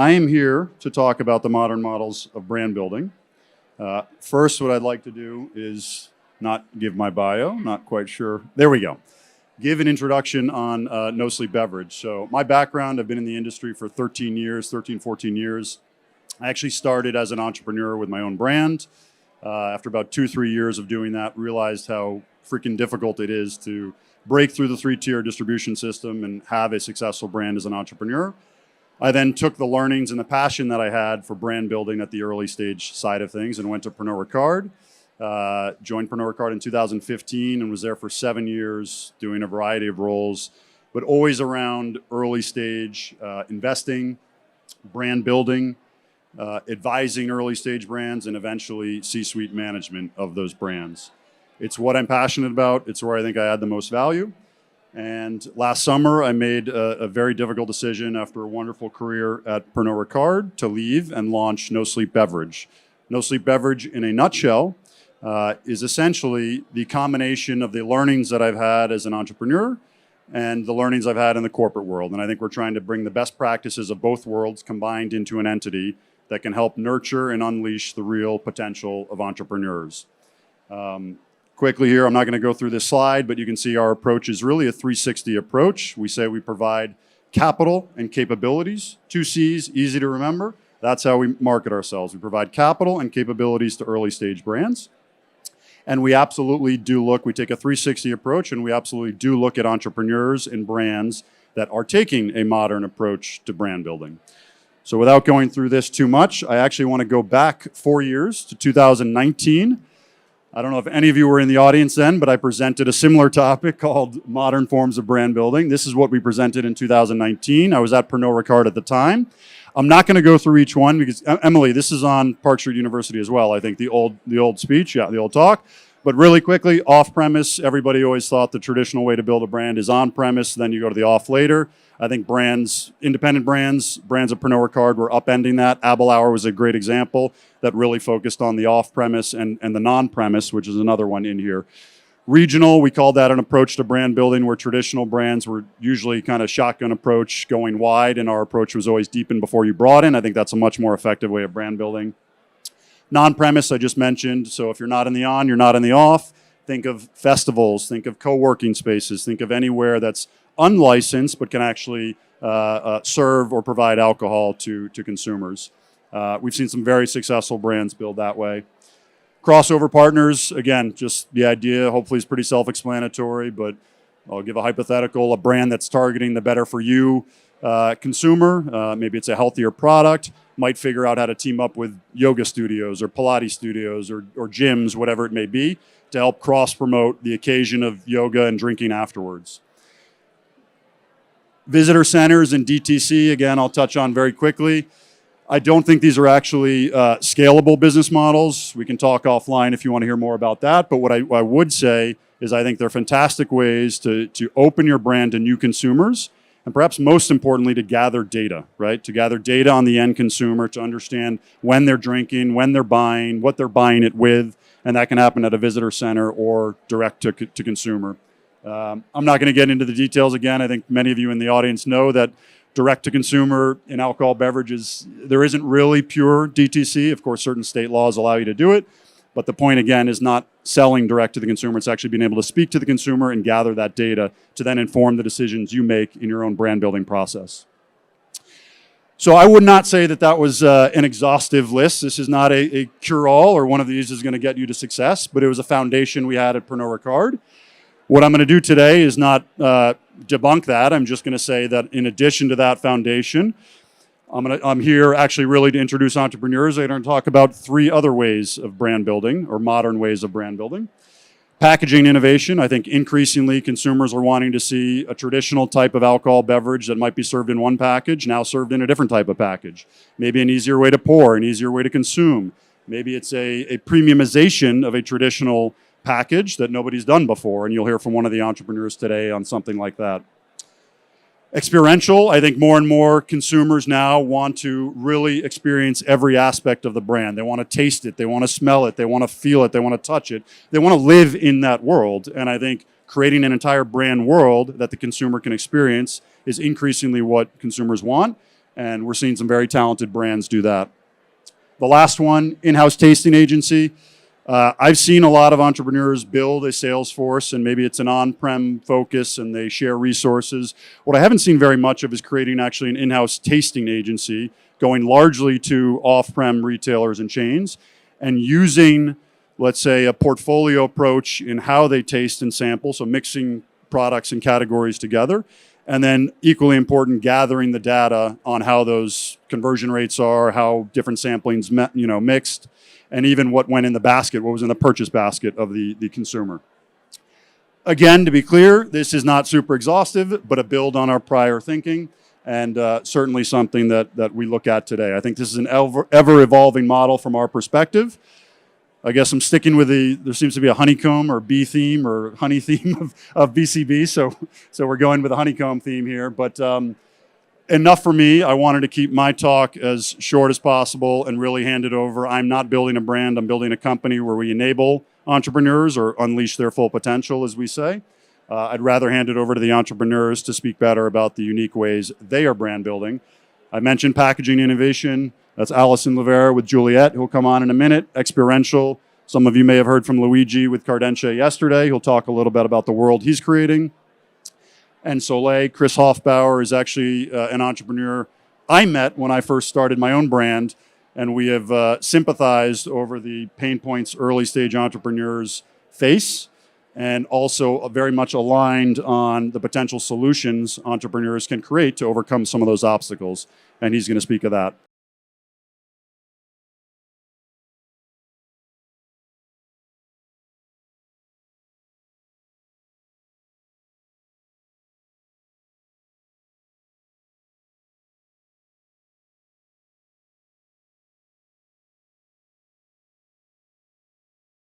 I am here to talk about the modern models of brand building. First, what I'd like to do is not give my bio, not quite sure. There we go. Give an introduction on No Sleep Beverage. So my background, I've been in the industry for 13 years, 14 years. I actually started as an entrepreneur with my own brand. After about 2-3 years of doing that, realized how freaking difficult it is to break through the 3-tier distribution system and have a successful brand as an entrepreneur. I then took the learnings and the passion that I had for brand building at the early stage side of things and went to Pernod Ricard. Joined Pernod Ricard in 2015 and was there for 7 years doing a variety of roles, but always around early stage investing, brand building, advising early stage brands, and eventually C-suite management of those brands. It's what I'm passionate about. It's where I think I add the most value. And last summer, I made a very difficult decision after a wonderful career at Pernod Ricard to leave and launch No Sleep Beverage. No Sleep Beverage, in a nutshell, is essentially the combination of the learnings that I've had as an entrepreneur and the learnings I've had in the corporate world. And I think we're trying to bring the best practices of both worlds combined into an entity that can help nurture and unleash the real potential of entrepreneurs. Quickly here, I'm not going to go through this slide, but you can see our approach is really a 360 approach. We say we provide capital and capabilities, 2 C's, easy to remember. That's how we market ourselves. We provide capital and capabilities to early stage brands. And we absolutely do look, we take a 360 approach, and we absolutely do look at entrepreneurs and brands that are taking a modern approach to brand building. So without going through this too much, I actually want to go back 4 years to 2019. I don't know if any of you were in the audience then, but I presented a similar topic called Modern Forms of Brand Building. This is what we presented in 2019. I was at Pernod Ricard at the time. I'm not going to go through each one because, Emily, this is on Park Street University as well, I think, the old speech, the old talk. But really quickly, off-premise, everybody always thought the traditional way to build a brand is on-premise, then you go to the off later. I think brands, independent brands at Pernod Ricard were upending that. Abelauer was a great example that really focused on the off-premise and the non-premise, which is another one in here. Regional, we called that an approach to brand building where traditional brands were usually kind of shotgun approach, going wide, and our approach was always deepen before you broaden. I think that's a much more effective way of brand building. Non-premise, I just mentioned, so if you're not in the on, you're not in the off. Think of festivals, think of co-working spaces, think of anywhere that's unlicensed but can actually serve or provide alcohol to consumers. We've seen some very successful brands build that way. Crossover partners, again, just the idea hopefully is pretty self-explanatory, but I'll give a hypothetical, a brand that's targeting the better for you consumer, maybe it's a healthier product, might figure out how to team up with yoga studios or Pilates studios or gyms, whatever it may be, to help cross-promote the occasion of yoga and drinking afterwards. Visitor centers and DTC, again, I'll touch on very quickly. I don't think these are actually scalable business models. We can talk offline if you want to hear more about that. But what I would say is I think they're fantastic ways to open your brand to new consumers, and perhaps most importantly, to gather data, right? To gather data on the end consumer, to understand when they're drinking, when they're buying, what they're buying it with, and that can happen at a visitor center or direct to consumer. I'm not going to get into the details again. I think many of you in the audience know that direct to consumer in alcohol beverages, there isn't really pure DTC. Of course, certain state laws allow you to do it. But the point, again, is not selling direct to the consumer. It's actually being able to speak to the consumer and gather that data to then inform the decisions you make in your own brand building process. So I would not say that that was an exhaustive list. This is not a cure-all, or one of these is going to get you to success, but it was a foundation we had at Pernod Ricard. What I'm going to do today is not debunk that. I'm just going to say that in addition to that foundation, I'm here actually really to introduce entrepreneurs. I'm going to talk about 3 other ways of brand building, or modern ways of brand building. Packaging innovation. I think increasingly consumers are wanting to see a traditional type of alcohol beverage that might be served in one package, now served in a different type of package. Maybe an easier way to pour, an easier way to consume. Maybe it's a premiumization of a traditional package that nobody's done before, and you'll hear from one of the entrepreneurs today on something like that. Experiential, I think more and more consumers now want to really experience every aspect of the brand. They want to taste it, they want to smell it, they want to feel it, they want to touch it. They want to live in that world, and I think creating an entire brand world that the consumer can experience is increasingly what consumers want. and we're seeing some very talented brands do that. The last one, in-house tasting agency. I've seen a lot of entrepreneurs build a sales force, and maybe it's an on-prem focus and they share resources. What I haven't seen very much of is creating actually an in-house tasting agency, going largely to off-prem retailers and chains, and using, let's say, a portfolio approach in how they taste and sample, so mixing products and categories together, and then equally important, gathering the data on how those conversion rates are, how different samplings mixed, and even what went in the basket, what was in the purchase basket of the consumer. Again, to be clear, this is not super exhaustive, but a build on our prior thinking, and certainly something that we look at today. I think this is an ever-evolving model from our perspective. I guess I'm sticking with there seems to be a honeycomb or bee theme or honey theme of BCB, so we're going with a honeycomb theme here, but enough for me. I wanted to keep my talk as short as possible and really hand it over. I'm not building a brand. I'm building a company where we enable entrepreneurs or unleash their full potential, as we say. I'd rather hand it over to the entrepreneurs to speak better about the unique ways they are brand building. I mentioned packaging innovation. That's Alison Levera with Juliet, who'll come on in a minute. Experiential. Some of you may have heard from Luigi with Cardentia yesterday. He'll talk a little bit about the world he's creating. And Soleil, Chris Hofbauer is actually an entrepreneur I met when I first started my own brand, and we have sympathized over the pain points early stage entrepreneurs face, and also very much aligned on the potential solutions entrepreneurs can create to overcome some of those obstacles. And he's going to speak of that.